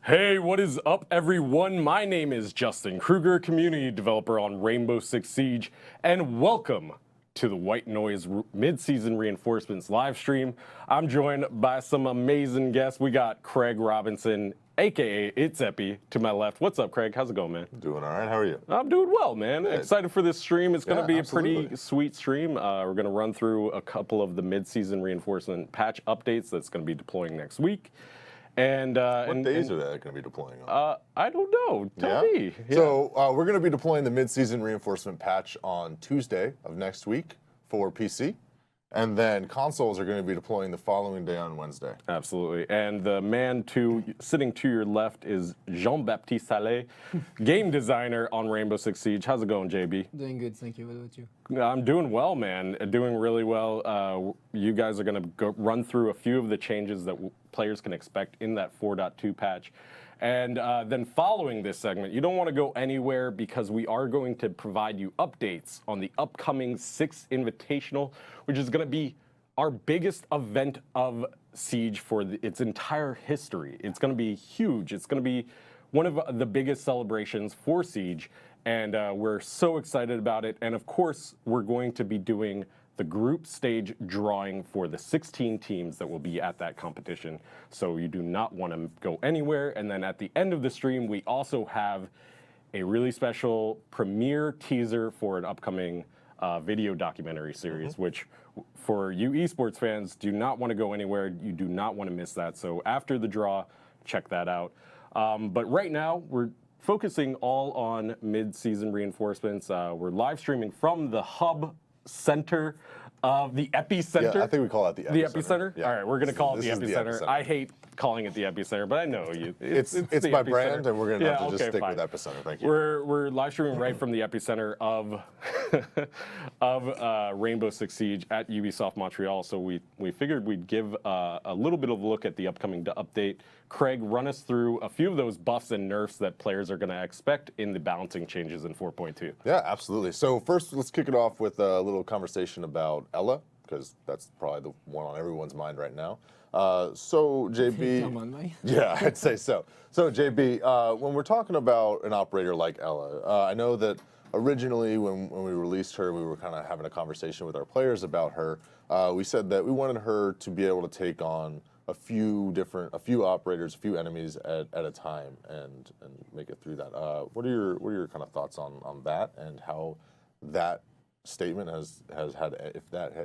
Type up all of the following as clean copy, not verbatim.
Hey, what is up, everyone? My name is Justin Kruger, community developer on Rainbow Six Siege, and welcome to the White Noise Mid-Season Reinforcements live stream. I'm joined by some amazing guests. We got Craig Robinson, aka It's Epi, to my left. What's up, Craig? How's it going, man? Doing all right. How are you? I'm doing well, man. Good. Excited for this stream. It's going to be absolutely. a pretty sweet stream. We're going to run through a couple of the mid-season reinforcement patch updates that's going to be deploying next week. And what days are they going to be deploying on? I don't know. Tell me. Yeah. So we're going to be deploying the mid-season reinforcement patch on Tuesday of next week for PC. And then consoles are going to be deploying the following day on Wednesday. Absolutely. And the man sitting to your left is Jean-Baptiste Salé, game designer on Rainbow Six Siege. How's it going, JB? Doing good, thank you. What about you? I'm doing well, man. Doing really well. You guys are going to run through a few of the changes that players can expect in that 4.2 patch. And then following this segment, you don't want to go anywhere because we are going to provide you updates on the upcoming 6th Invitational, which is going to be our biggest event of Siege for its entire history. It's going to be huge. It's going to be one of the biggest celebrations for Siege, and we're so excited about it. And of course, we're going to be doing the group stage drawing for the 16 teams that will be at that competition. So you do not want to go anywhere. And then at the end of the stream, we also have a really special premiere teaser for an upcoming video documentary series, which for you esports fans, do not want to go anywhere. You do not want to miss that. So after the draw, check that out. But right now, we're focusing all on mid-season reinforcements. We're live streaming from the hub center of the epicenter. Yeah, I think we call that the epicenter. The epicenter? Yeah. All right, we're going to call it the This is the epicenter. epicenter. I hate calling it the epicenter, but I know you. It's the my epicenter. brand, and we're going to have to just stick fine. with epicenter. Thank you. We're live streaming right from the epicenter of Rainbow Six Siege at Ubisoft Montreal. So we figured we'd give a little bit of a look at the upcoming update. Craig, run us through a few of those buffs and nerfs that players are going to expect in the balancing changes in 4.2. Yeah, absolutely. So first, let's kick it off with a little conversation about Ela, because that's probably the one on everyone's mind right now. So JB, yeah, I'd say so. So JB, when we're talking about an operator like Ela, I know that originally when we released her, we were kind of having a conversation with our players about her. We said that we wanted her to be able to take on a few operators, a few enemies at a time, and make it through that. What are your kind of thoughts on that, and how that statement has had,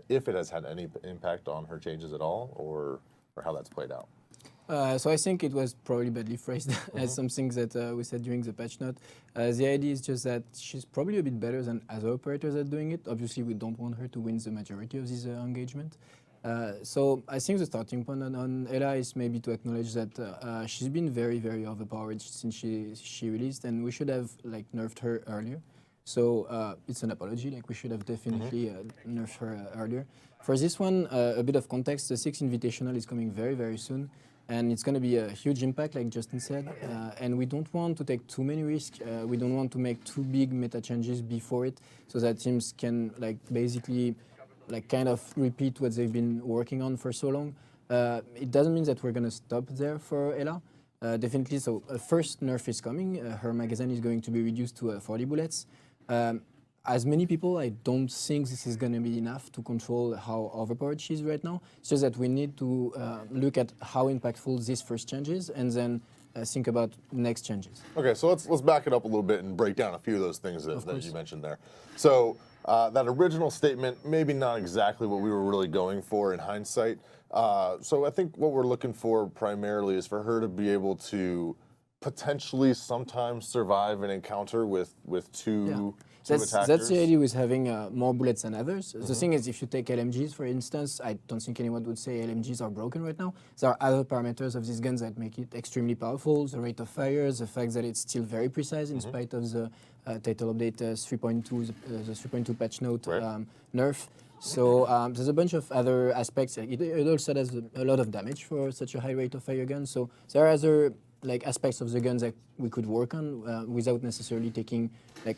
if it has had any impact on her changes at all, or how that's played out? So I think it was probably badly phrased as something that we said during the patch note. The idea is just that she's probably a bit better than other operators at doing it. Obviously, we don't want her to win the majority of this engagement. So I think the starting point on Ela is maybe to acknowledge that she's been very, very overpowered since she released, and we should have nerfed her earlier. So it's an apology, we should have definitely nerfed her earlier. For this one, a bit of context, the 6th Invitational is coming very, very soon, and it's going to be a huge impact, like Justin said, and we don't want to take too many risks. We don't want to make too big meta changes before it, so that teams can basically kind of repeat what they've been working on for so long. It doesn't mean that we're going to stop there for Ela. Definitely, so first nerf is coming. Her magazine is going to be reduced to 40 bullets. As many people, I don't think this is going to be enough to control how overpowered she is right now. It's just that we need to look at how impactful this first change is, and then think about next changes. Okay, so let's back it up a little bit and break down a few of those things that you mentioned there. So that original statement, maybe not exactly what we were really going for in hindsight. So I think what we're looking for primarily is for her to be able to potentially sometimes survive an encounter with two attackers. That's the idea with having more bullets than others. The thing is, if you take LMGs, for instance, I don't think anyone would say LMGs are broken right now. There are other parameters of these guns that make it extremely powerful. The rate of fire, the fact that it's still very precise in spite of the title update 3.2, the 3.2 patch note nerf. So there's a bunch of other aspects. It also does a lot of damage for such a high rate of fire gun. So there are other aspects of the guns that we could work on without necessarily taking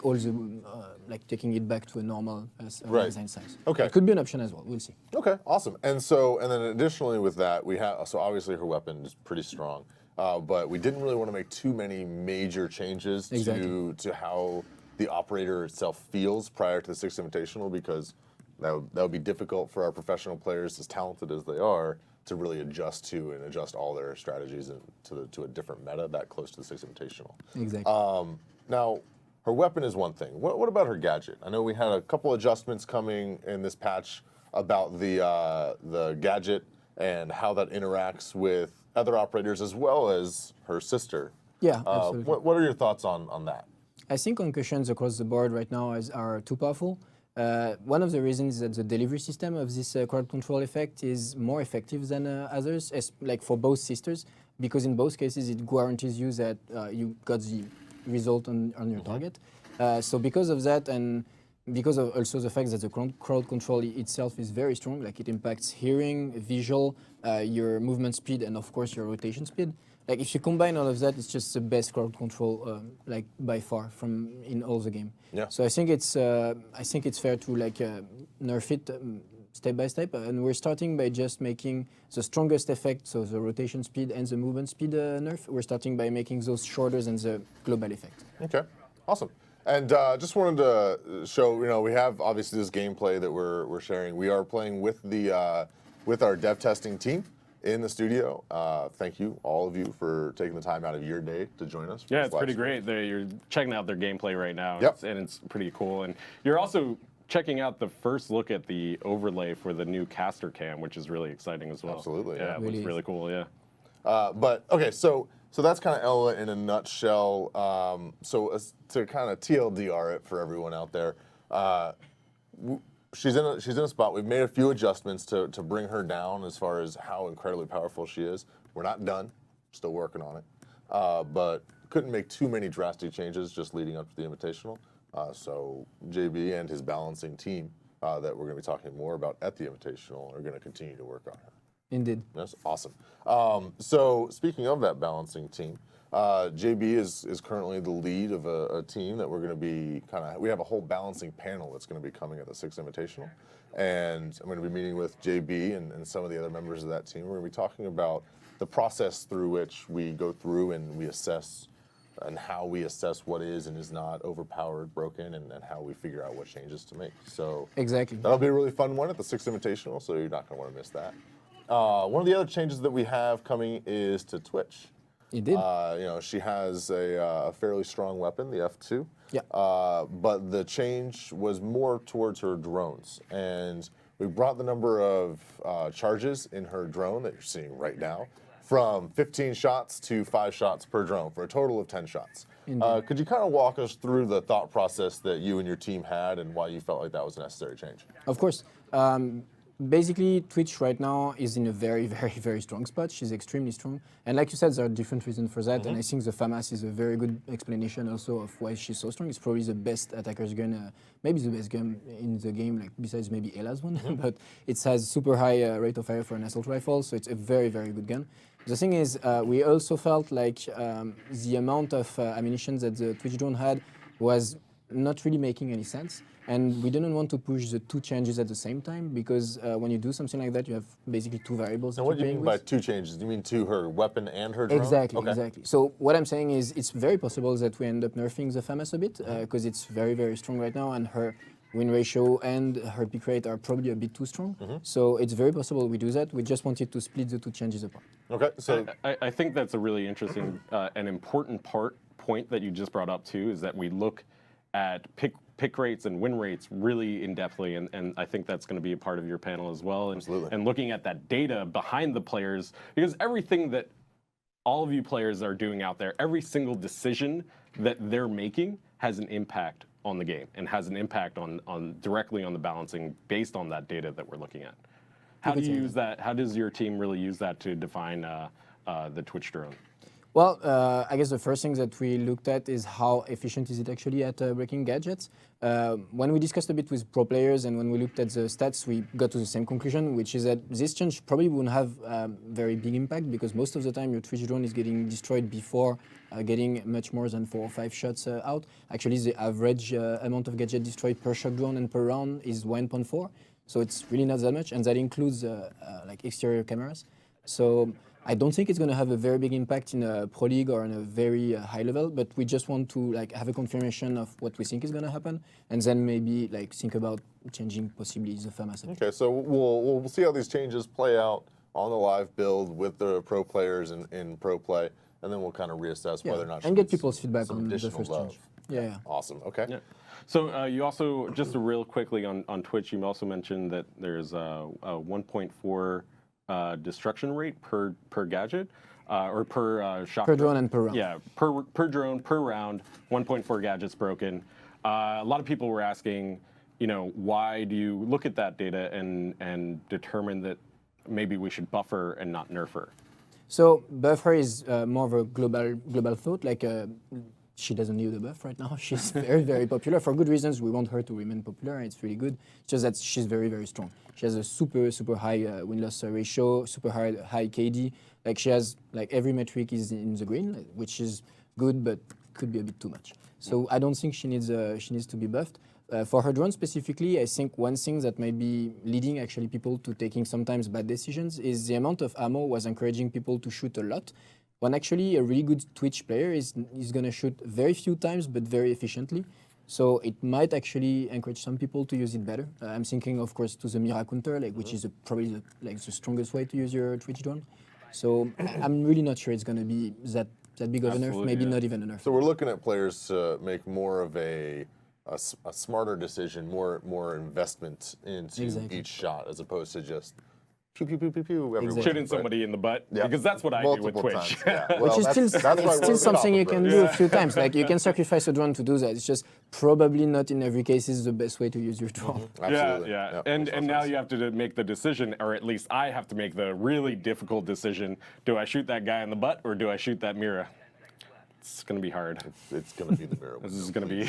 all the taking it back to a normal design size. Okay. It could be an option as well. We'll see. Okay, awesome. And then additionally with that, we have, so obviously her weapon is pretty strong. but we didn't really want to make too many major changes to how the operator itself feels prior to the Sixth Invitational, because that would be difficult for our professional players, as talented as they are, to really adjust to and adjust all their strategies to a different meta that close to the Sixth Invitational. Exactly. Now, her weapon is one thing. What about her gadget? I know we had a couple adjustments coming in this patch about the gadget and how that interacts with other operators as well as her sister. Yeah, absolutely. What are your thoughts on that? I think concussions across the board right now are too powerful. One of the reasons is that the delivery system of this crowd control effect is more effective than others, like for both sisters, because in both cases it guarantees you that you got the result on your target. So because of that, and because of also the fact that the crowd control itself is very strong, like it impacts hearing, visual, your movement speed, and of course your rotation speed. Like if you combine all of that, it's just the best crowd control, like by far in all the game. Yeah. So I think it's fair to like nerf it step by step, and we're starting by just making the strongest effect, so the rotation speed and the movement speed nerf. We're starting by making those shorter than the global effect. Okay, awesome. And just wanted to show, we have obviously this gameplay that we're sharing. We are playing with with our dev testing team in the studio. Thank you, all of you, for taking the time out of your day to join us. Yeah, it's pretty great. You're checking out their gameplay right now, yep. And it's pretty cool. And you're also checking out the first look at the overlay for the new caster cam, which is really exciting as well. Absolutely, yeah. It looks really cool, yeah. But, okay, so that's kind of Ella in a nutshell. To kind of TLDR it for everyone out there, she's in a spot. We've made a few adjustments to bring her down as far as how incredibly powerful she is. We're not done, still working on it, but couldn't make too many drastic changes just leading up to the Invitational. So JB and his balancing team that we're going to be talking more about at the Invitational are going to continue to work on her. Indeed. That's awesome. So speaking of that balancing team, JB is currently the lead of a team that we're going to be we have a whole balancing panel that's going to be coming at the Sixth Invitational. And I'm going to be meeting with JB and some of the other members of that team. We're going to be talking about the process through which we go through and we assess and how we assess what is and is not overpowered, broken, and how we figure out what changes to make. So exactly. That'll be a really fun one at the Sixth Invitational, so you're not going to want to miss that. One of the other changes that we have coming is to Twitch. Indeed. She has a fairly strong weapon, the F2. Yeah. But the change was more towards her drones. And we brought the number of charges in her drone that you're seeing right now from 15 shots to 5 shots per drone for a total of 10 shots. Could you kind of walk us through the thought process that you and your team had and why you felt like that was a necessary change? Of course. Basically, Twitch right now is in a very, very, very strong spot. She's extremely strong. And like you said, there are different reasons for that. And I think the FAMAS is a very good explanation also of why she's so strong. It's probably the best attacker's gun, maybe the best gun in the game, like besides maybe Ella's one. But it has super high rate of fire for an assault rifle, so it's a very, very good gun. The thing is, we also felt like the amount of ammunition that the Twitch drone had was not really making any sense. And we didn't want to push the two changes at the same time because when you do something like that, you have basically two variables. And what do you mean by two changes? Do you mean to her weapon and her drone? Exactly, okay. Exactly. So what I'm saying is it's very possible that we end up nerfing the FAMAS a bit because it's very, very strong right now and her win ratio and her pick rate are probably a bit too strong. So it's very possible we do that. We just wanted to split the two changes apart. Okay. So I think that's a really interesting and important point that you just brought up too, is that we look at pick rates and win rates really in-depthly, and I think that's going to be a part of your panel as well. And, absolutely. And looking at that data behind the players, because everything that all of you players are doing out there, every single decision that they're making has an impact on the game and has an impact on directly on the balancing based on that data that we're looking at. How do you use that? How does your team really use that to define the Twitch drone? Well, I guess the first thing that we looked at is how efficient is it actually at breaking gadgets. When we discussed a bit with pro players and when we looked at the stats, we got to the same conclusion, which is that this change probably wouldn't have very big impact because most of the time your Twitch drone is getting destroyed before getting much more than 4 or 5 shots out. Actually, the average amount of gadget destroyed per shot drone and per round is 1.4. So it's really not that much, and that includes like exterior cameras. So I don't think it's going to have a very big impact in a pro league or on a very high level, but we just want to like have a confirmation of what we think is going to happen, and then maybe like think about changing possibly the FAMAS. Okay, so we'll see how these changes play out on the live build with the pro players in pro play, and then we'll kind of reassess whether or not and get some- people's feedback some on the additional first love. change. Yeah. Awesome. Okay. Yeah. So you also, just real quickly on Twitch, you also mentioned that there's a 1.4 destruction rate per gadget, or per shot. Per drone and per round. Yeah, per drone, per round, 1.4 gadgets broken. A lot of people were asking, why do you look at that data and determine that maybe we should buffer and not nerf her? So buffer is more of a global thought. Like she doesn't need a buff right now. She's very, very popular for good reasons. We want her to remain popular. It's really good. It's just that she's very, very strong. She has a super, super high win-loss ratio, super high KD. Like she has like every metric is in the green, which is good, but could be a bit too much. So I don't think she needs to be buffed. For her drone specifically, I think one thing that might be leading actually people to taking sometimes bad decisions is the amount of ammo was encouraging people to shoot a lot, when actually a really good Twitch player is going to shoot very few times but very efficiently. So it might actually encourage some people to use it better. I'm thinking, of course, to the Mira counter, which is probably the strongest way to use your Twitch drone. So I'm really not sure it's going to be that big of a nerf, maybe not even a nerf. So we're looking at players to make more of a smarter decision, more investment into each shot as opposed to just pew pew pew pew pew everywhere. Shooting somebody in the butt, because that's what I do with Multiple Twitch. times, yeah. Which is Well, still something you can do a few times. Like you can sacrifice a drone to do that. It's just probably not in every case is the best way to use your drone. Absolutely. Yeah. And now you have to make the decision, or at least I have to make the really difficult decision. Do I shoot that guy in the butt or do I shoot that Mira? It's going to be hard. It's going to be the mirror window. This is going to be...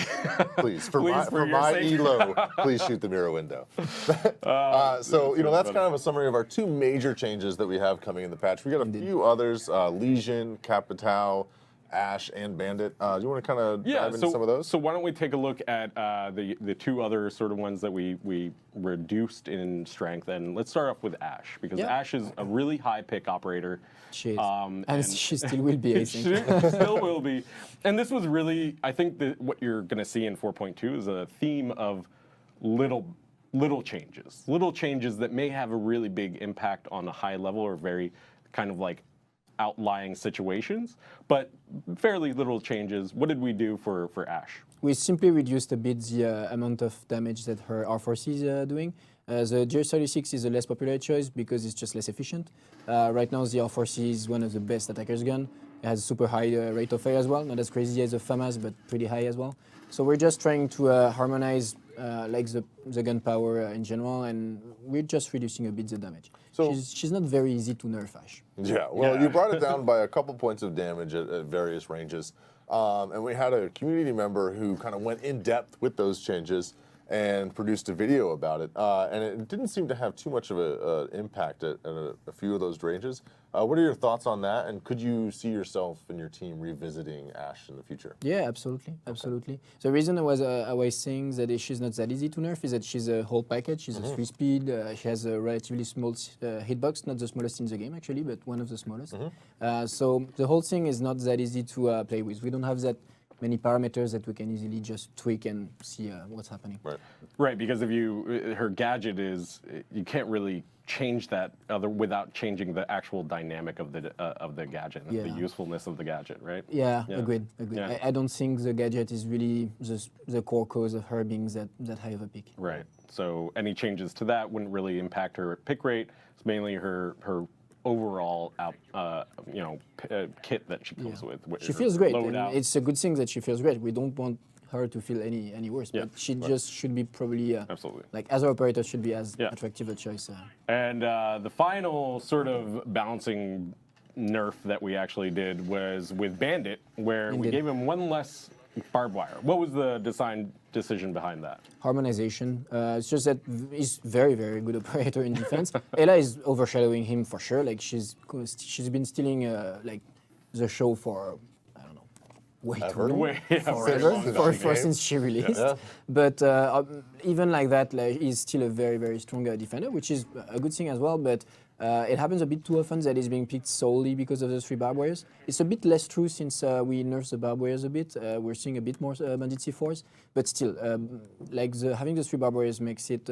Please, for Please, for your my sake. elo, please shoot the mirror window. So, that's kind of a summary of our two major changes that we have coming in the patch. We got a few others, Lesion, Capitao, Ash, and Bandit. Do you want to kind of dive into some of those? So why don't we take a look at the two other sort of ones that we reduced in strength, and let's start off with Ash, because Ash is a really high pick operator. She is. And she still will be, I think. She still will be. And this was really, I think that what you're going to see in 4.2 is a theme of little changes that may have a really big impact on a high level or very kind of like outlying situations, but fairly little changes. What did we do for Ash? We simply reduced a bit the amount of damage that her R4C is doing. The GR36 is a less popular choice because it's just less efficient. Right now, the R4C is one of the best attacker's gun. It has a super high rate of fire as well, not as crazy as the FAMAS, but pretty high as well. So we're just trying to harmonize like the gun power in general, and we're just reducing a bit the damage. So she's not very easy to nerf, Ash. Yeah, well, you brought it down by a couple points of damage at various ranges. And we had a community member who kind of went in depth with those changes and produced a video about it. And it didn't seem to have too much of an impact at a few of those ranges. What are your thoughts on that? And could you see yourself and your team revisiting Ash in the future? Yeah, absolutely, absolutely. The reason I was saying that she's not that easy to nerf is that she's a whole package. She's a 3-speed. She has a relatively small hitbox, not the smallest in the game actually, but one of the smallest. So the whole thing is not that easy to play with. We don't have that many parameters that we can easily just tweak and see what's happening. Right, because if her gadget is, you can't really change that without changing the actual dynamic of the gadget, the usefulness of the gadget, right? Yeah, agreed. Yeah. I don't think the gadget is really the core cause of her being that high of a pick. Right. So any changes to that wouldn't really impact her pick rate. It's mainly her overall kit that she comes with. She feels great. And it's a good thing that she feels great. We don't want her to feel any worse, but she just should be probably absolutely, like other operators should be as attractive a choice. And the final sort of balancing nerf that we actually did was with Bandit, where we gave him one less barbed wire. What was the decision behind that? Harmonization. It's just that he's very, very good operator in defense. Ella is overshadowing him for sure. Like she's been stealing like the show for way too long, forever, since she released. But even like that, he's still a very, very strong defender, which is a good thing as well. But It happens a bit too often that it's being picked solely because of the 3 barbed wires. It's a bit less true since we nerfed the barbed wires a bit. We're seeing a bit more Bandit C4s, but still, having the 3 barbed wires makes it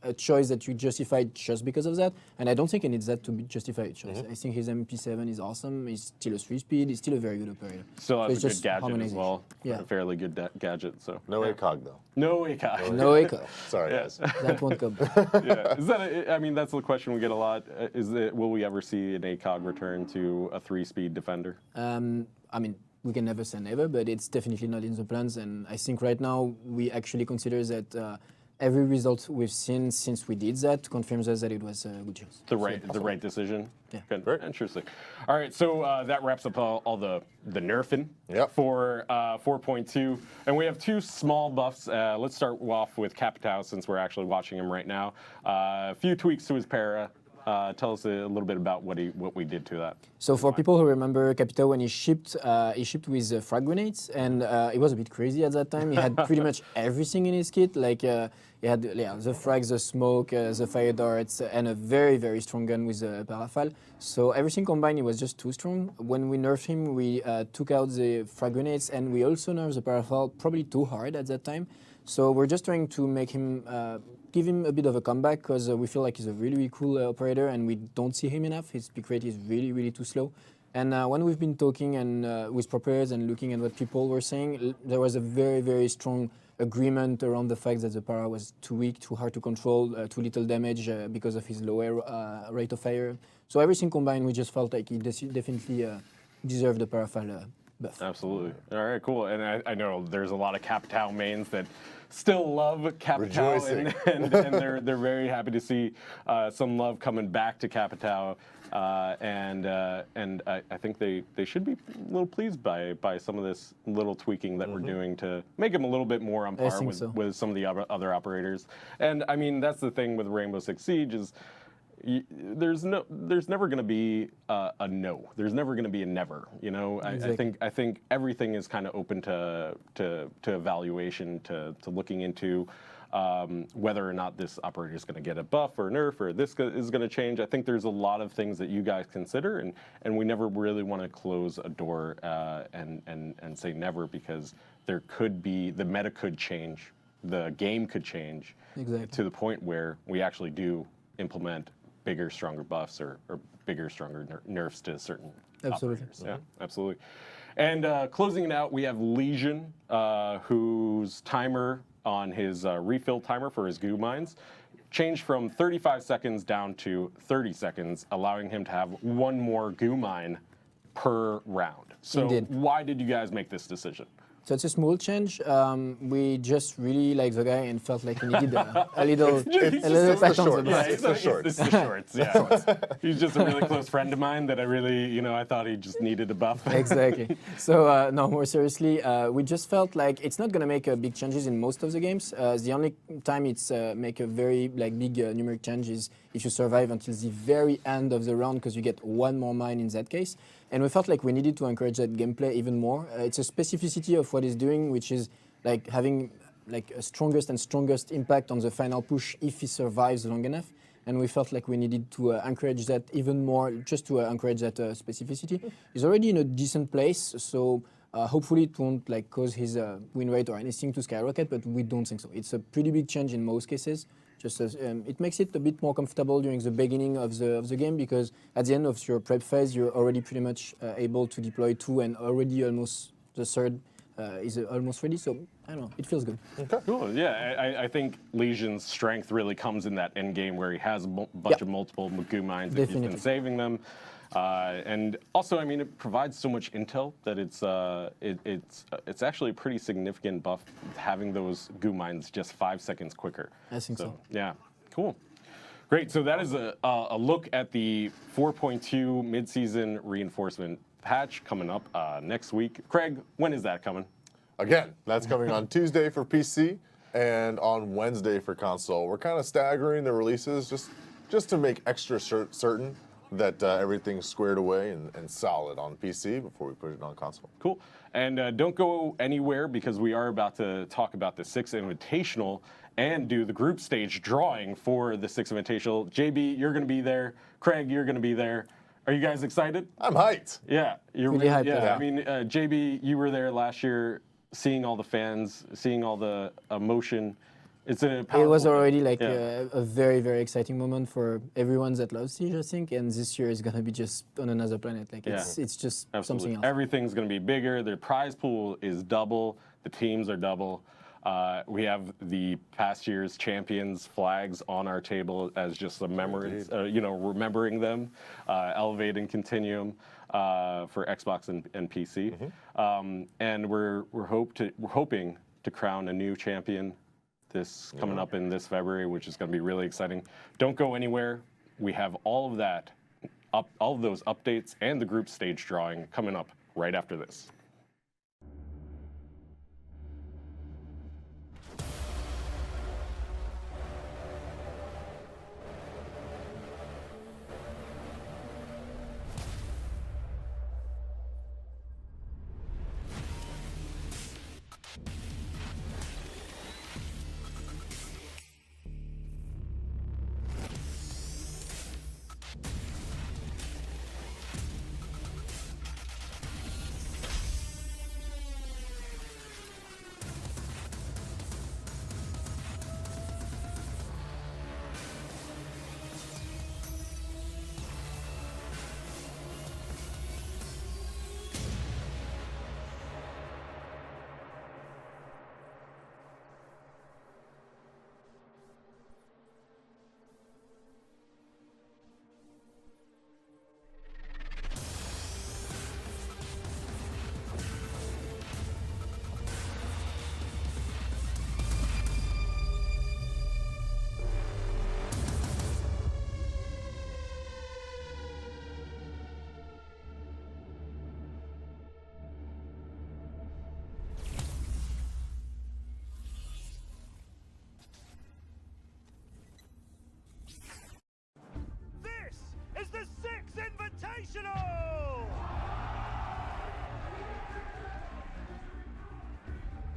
a choice that you justify just because of that, and I don't think it needs that to be justified choice. I think his MP7 is awesome. He's still a 3-speed. He's still a very good operator. Still has So a it's good just gadget as well. Yeah. A fairly good gadget. So No ACOG though. no ACOG. No ACOG. Sorry, guys. That won't come. Yeah. Is that? I mean, that's the question we get a lot. Will we ever see an ACOG return to a 3-speed defender? I mean, we can never say never, but it's definitely not in the plans. And I think right now we actually consider that every result we've seen since we did that confirms us that it was a good choice. The right decision. Yeah. Good. Very interesting. All right, so that wraps up all the nerfing for 4.2, and we have 2 small buffs. Let's start off with Capitao since we're actually watching him right now. A few tweaks to his para. Tell us a little bit about what we did to that. So for people who remember Capitao, when he shipped with frag grenades, and it was a bit crazy at that time. He had pretty much everything in his kit. Like he had the frags, the smoke, the fire darts, and a very, very strong gun with a parafal. So everything combined, he was just too strong. When we nerfed him, we took out the frag grenades, and we also nerfed the parafal probably too hard at that time. So we're just trying to make him give him a bit of a comeback because we feel like he's a really, really cool operator and we don't see him enough. His pick rate is really, really too slow. And when we've been talking and with preparers and looking at what people were saying, there was a very, very strong agreement around the fact that the para was too weak, too hard to control, too little damage because of his lower rate of fire. So everything combined, we just felt like he definitely deserved the parafal buff. Absolutely. All right, cool. And I know there's a lot of Capitao mains that still love Capitao, and they're very happy to see some love coming back to Capitao. And I think they should be a little pleased by some of this little tweaking that we're doing to make him a little bit more on par with some of the other operators. And I mean, that's the thing with Rainbow Six Siege is there's never going to be a no. There's never going to be a never. You know, Exactly. I think everything is kind of open to evaluation, to looking into whether or not this operator is going to get a buff or nerf or this is going to change. I think there's a lot of things that you guys consider, and we never really want to close a door and say never, because there could be, the meta could change, the game could change to the point where we actually do implement bigger, stronger buffs or bigger, stronger nerfs to certain operators. Yeah, absolutely. And closing it out, we have Lesion, whose timer on his refill timer for his goo mines changed from 35 seconds down to 30 seconds, allowing him to have 1 more goo mine per round. So why did you guys make this decision? So it's a small change. We just really liked the guy and felt like he needed a little pat on the back. It's the shorts. It's the shorts, yeah. He's just a really close friend of mine that I really, I thought he just needed a buff. Exactly. So no, more seriously, we just felt like it's not going to make big changes in most of the games. The only time it's make a very big numeric change is if you survive until the very end of the round, because you get 1 more mine in that case. And we felt like we needed to encourage that gameplay even more. It's a specificity of what he's doing, which is like having a strongest and strongest impact on the final push if he survives long enough. And we felt like we needed to encourage that even more, just to encourage that specificity. He's already in a decent place, so hopefully it won't cause his win rate or anything to skyrocket, but we don't think so. It's a pretty big change in most cases. Just as, it makes it a bit more comfortable during the beginning of the game, because at the end of your prep phase, you're already pretty much able to deploy 2, and already almost the 3rd is almost ready. So I don't know, it feels good. Okay, cool. Yeah, I think Lesion's strength really comes in that end game where he has a bunch of multiple goo mines and he's been saving them. And also, I mean, it provides so much intel that it's actually a pretty significant buff having those goo mines just 5 seconds quicker. I think so. Yeah, cool. Great. So that is a look at the 4.2 mid-season reinforcement patch coming up next week. Craig, when is that coming? Again, that's coming on Tuesday for PC and on Wednesday for console. We're kind of staggering the releases just to make extra certain that everything's squared away and solid on PC before we put it on console. Cool. And don't go anywhere, because we are about to talk about the 6th Invitational and do the group stage drawing for the Six Invitational. JB, you're going to be there. Craig, you're going to be there. Are you guys excited? I'm hyped. Yeah, you're Pretty hyped, Yeah, yeah. I mean, JB, you were there last year, seeing all the fans, seeing all the emotion. It's a It powerful was thing. already like Yeah. a very, very exciting moment for everyone that loves Siege, I think. And this year is going to be just on another planet. Like it's just Absolutely. something else. Everything's going to be bigger. The prize pool is double. The teams are double. We have the past year's champions flags on our table as just a memory, remembering them, elevating continuum for Xbox and PC. And we're hoping to crown a new champion this coming up in this February, which is going to be really exciting. Don't go anywhere. We have all of that, all of those updates and the group stage drawing coming up right after this. Is the Six Invitational!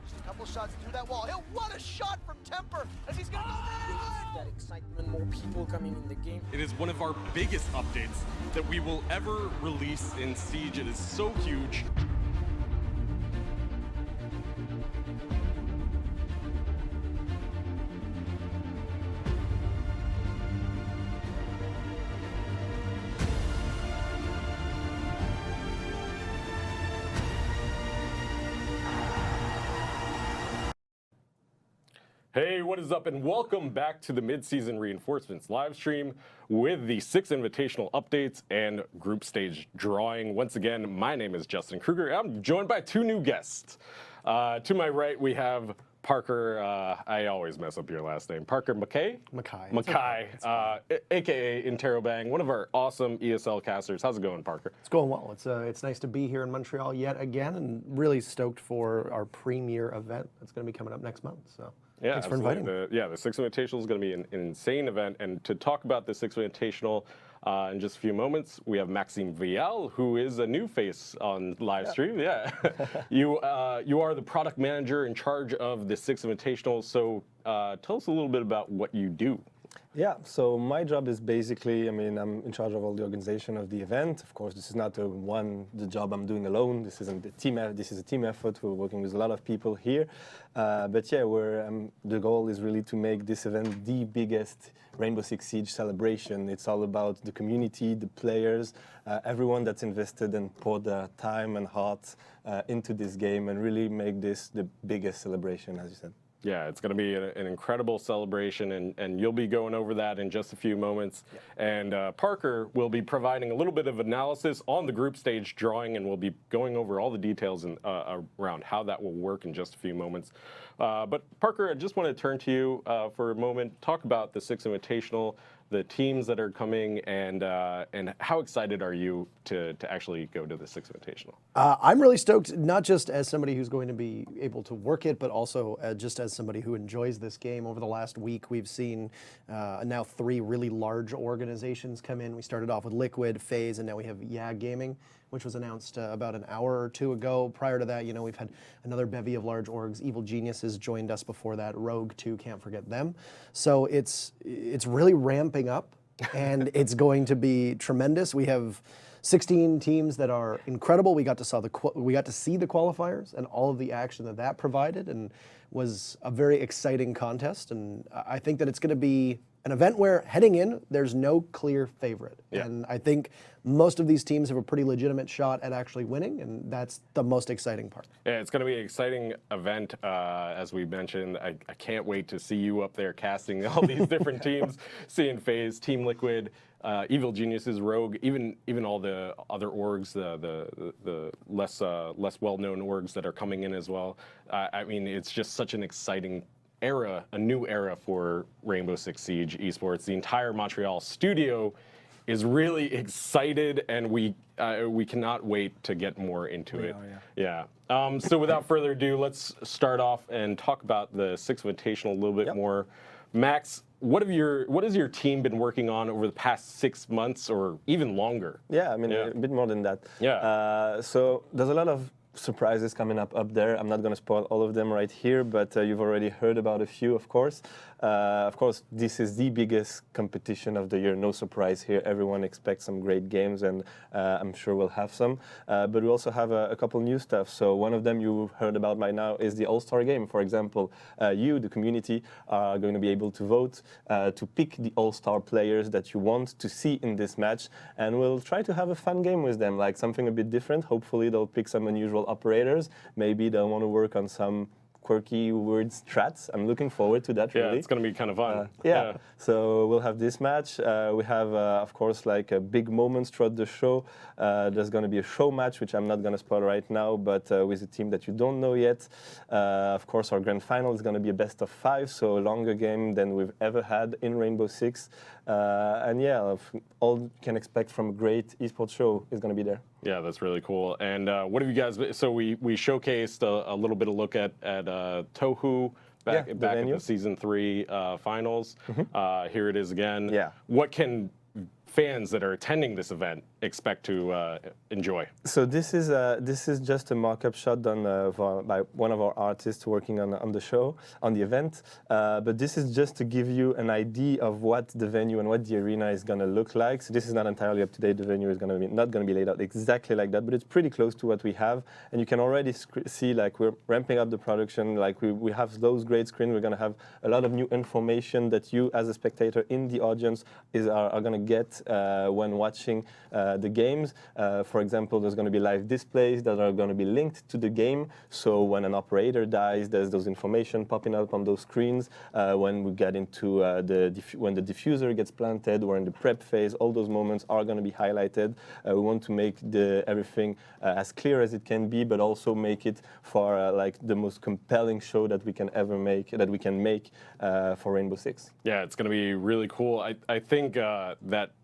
Just a couple shots through that wall. What a shot from Temper as he's gonna go. That excitement, more people coming in the game. It is one of our biggest updates that we will ever release in Siege. It is so huge. Hey, what is up, and welcome back to the mid-season reinforcements live stream with the Six Invitational updates and group stage drawing. Once again, my name is Justin Kruger. I'm joined by two new guests. To my right, we have Parker. I always mess up your last name. Parker McKay. Mackay. AKA Interrobang, one of our awesome ESL casters. How's it going, Parker? It's going well. It's nice to be here in Montreal yet again, and really stoked for our premier event that's going to be coming up next month. So. Yeah, thanks for absolutely. inviting me. The Six Invitational is going to be an insane event. And to talk about the Six Invitational in just a few moments, we have Maxime Vial, who is a new face on live stream. Yeah. You are the product manager in charge of the Six Invitational. So tell us a little bit about what you do. Yeah, so my job is basically, I'm in charge of all the organization of the event. Of course, this is not the job I'm doing alone. This isn't a team. This is a team effort. We're working with a lot of people here. But yeah, the goal is really to make this event the biggest Rainbow Six Siege celebration. It's all about the community, the players, everyone that's invested and poured their time and heart into this game, and really make this the biggest celebration, as you said. Yeah, it's going to be an incredible celebration, and you'll be going over that in just a few moments. Yeah. And Parker will be providing a little bit of analysis on the group stage drawing, and we'll be going over all the details around how that will work in just a few moments. But Parker, I just want to turn to you for a moment. Talk about the Six Invitational, the teams that are coming, and how excited are you to actually go to the Six Invitational? I'm really stoked, not just as somebody who's going to be able to work it, but also just as somebody who enjoys this game. Over the last week, we've seen now 3 really large organizations come in. We started off with Liquid, FaZe, and now we have YAG Gaming. which was announced about an hour or two ago. Prior to that, you know, we've had another bevy of large orgs. Evil Geniuses joined us before that. Rogue too, can't forget them. So it's really ramping up, and it's going to be tremendous. We have 16 teams that are incredible. We got to see the qualifiers and all of the action that provided, and was a very exciting contest. And I think that it's going to be an event where, heading in, there's no clear favorite. Yeah. And I think most of these teams have a pretty legitimate shot at actually winning, and that's the most exciting part. Yeah, it's going to be an exciting event, as we mentioned. I can't wait to see you up there casting all these different teams, seeing FaZe, Team Liquid, Evil Geniuses, Rogue, even all the other orgs, the less well-known orgs that are coming in as well. I mean, it's just such an exciting era, a new era for Rainbow Six Siege esports. The entire Montreal studio is really excited, and we cannot wait to get more into it. Yeah. So without further ado, let's start off and talk about the Six Invitational a little bit more. Max, what has your team been working on over the past 6 months or even longer? Yeah, I mean, a bit more than that. Yeah. So there's a lot of surprises coming up there. I'm not going to spoil all of them right here, but you've already heard about a few, of course. Of course, this is the biggest competition of the year. No surprise here. Everyone expects some great games, and I'm sure we'll have some. But we also have a couple new stuff. So one of them you've heard about by now is the All-Star game. For example, you, the community, are going to be able to vote to pick the All-Star players that you want to see in this match, and we'll try to have a fun game with them, like something a bit different. Hopefully they'll pick some unusual operators. Maybe they'll want to work on some quirky, weird strats. I'm looking forward to that, really. Yeah, it's going to be kind of fun. So we'll have this match. We have, of course, like big moments throughout the show. There's going to be a show match, which I'm not going to spoil right now, but with a team that you don't know yet. Of course, our grand final is going to be a best of 5, so a longer game than we've ever had in Rainbow Six. And yeah, all you can expect from a great esports show is going to be there. Yeah, that's really cool. And what have you guys? So we showcased a little bit of look at Tohu back at the season 3 finals. Here it is again. Yeah. What can fans that are attending this event expect to enjoy? So this is just a mock-up shot done by one of our artists working on the show, on the event. But this is just to give you an idea of what the venue and what the arena is going to look like. So this is not entirely up to date. The venue is not going to be laid out exactly like that, but it's pretty close to what we have. And you can already see, like, we're ramping up the production. Like, we have those great screens. We're going to have a lot of new information that you, as a spectator in the audience, are going to get when watching the games. For example, there's going to be live displays that are going to be linked to the game. So when an operator dies, there's those information popping up on those screens. When we get into when the diffuser gets planted, or in the prep phase, all those moments are going to be highlighted. We want to make everything as clear as it can be, but also make it for like the most compelling show that we can ever make, for Rainbow Six. Yeah, it's going to be really cool. I think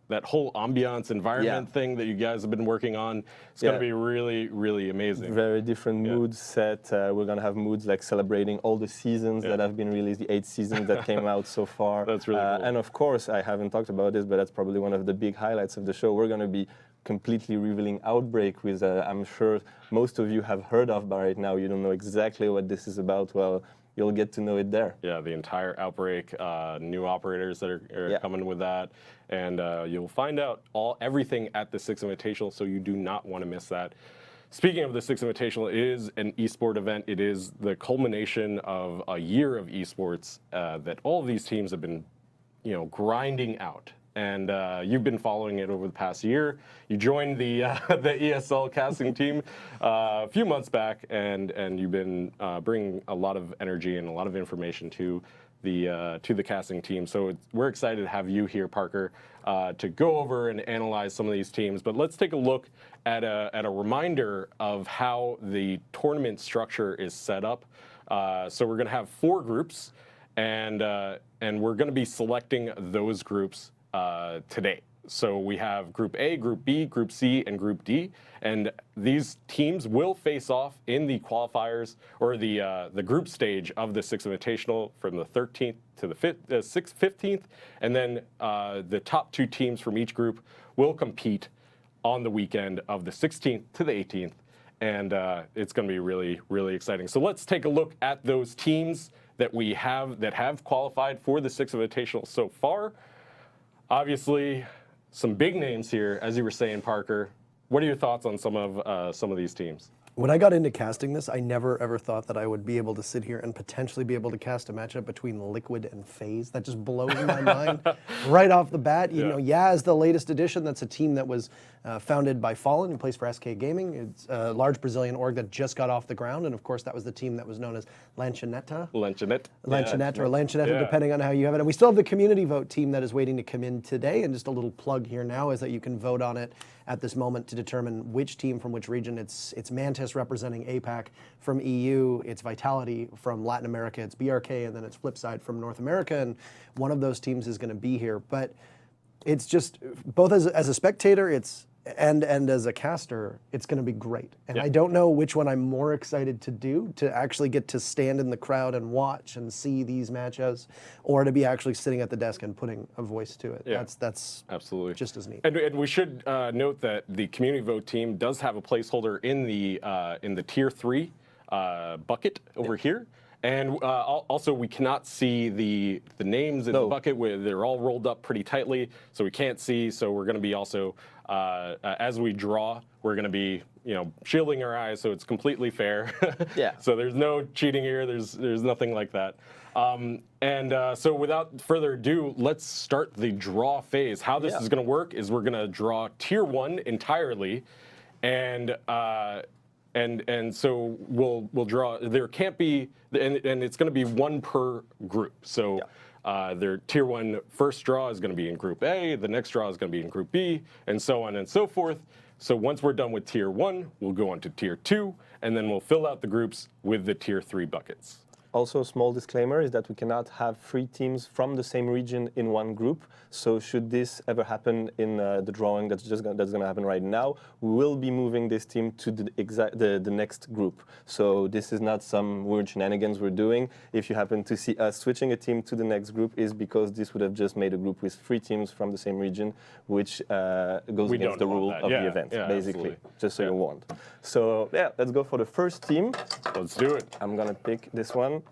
that whole ambiance environment thing that you guys have been working on is going to be really, really amazing. Very different mood set. We're going to have moods like celebrating all the seasons that have been released, the 8 seasons that came out so far. That's really cool. And of course, I haven't talked about this, but that's probably one of the big highlights of the show. We're going to be completely revealing Outbreak, with I'm sure most of you have heard of by right now. You don't know exactly what this is about. Well, you'll get to know it there. Yeah, the entire Outbreak, new operators that are coming with that, and you'll find out everything at the Six Invitational, so you do not want to miss that. Speaking of the Six Invitational, it is an esport event. It is the culmination of a year of esports that all of these teams have been, grinding out. And you've been following it over the past year. You joined the ESL casting team a few months back, and you've been bringing a lot of energy and a lot of information to the casting team. So we're excited to have you here, Parker, to go over and analyze some of these teams. But let's take a look at a reminder of how the tournament structure is set up. So we're going to have 4 groups, and we're going to be selecting those groups today. So we have Group A, Group B, Group C, and Group D, and these teams will face off in the qualifiers, or the group stage of the Six Invitational, from the 13th to the 15th, and then the top 2 teams from each group will compete on the weekend of the 16th to the 18th. And it's going to be really, really exciting. So let's take a look at those teams that we have that have qualified for the Six Invitational so far. Obviously, some big names here, as you were saying, Parker. What are your thoughts on some of these teams? When I got into casting this, I never ever thought that I would be able to sit here and potentially be able to cast a matchup between Liquid and FaZe. That just blows my mind right off the bat. You know, is the latest addition. That's a team that was founded by Fallen, who plays for SK Gaming. It's a large Brazilian org that just got off the ground, and of course that was the team that was known as Lanchonetta. Lanchonetta, depending on how you have it. And we still have the community vote team that is waiting to come in today. And just a little plug here now is that you can vote on it at this moment to determine which team from which region. It's Mantis representing APAC from EU, it's Vitality from Latin America, it's BRK, and then it's Flipside from North America, and one of those teams is going to be here. But it's just, both as a spectator, and as a caster, it's going to be great. And I don't know which one I'm more excited to do, to actually get to stand in the crowd and watch and see these matchups, or to be actually sitting at the desk and putting a voice to it. Yeah. That's absolutely just as neat. And we should note that the community vote team does have a placeholder in the tier 3 bucket over here. And also, we cannot see the names in the bucket. They're all rolled up pretty tightly, so we can't see. So we're going to be also, as we draw, we're going to be, shielding our eyes, so it's completely fair. So there's no cheating here. There's nothing like that. So without further ado, let's start the draw phase. How this is going to work is we're going to draw tier 1 entirely, and so we'll draw. There can't be, and it's going to be one per group. So their tier 1 first draw is going to be in group A, the next draw is going to be in group B, and so on and so forth. So once we're done with tier 1, we'll go on to tier 2, and then we'll fill out the groups with the tier 3 buckets. Also, a small disclaimer is that we cannot have 3 teams from the same region in one group. So should this ever happen in the drawing that's going to happen right now, we will be moving this team to the next group. So this is not some weird shenanigans we're doing. If you happen to see us switching a team to the next group, is because this would have just made a group with 3 teams from the same region, which goes against the rule of the event, basically. Absolutely. Just so you're warned. So let's go for the first team. Let's do it. I'm going to pick this one.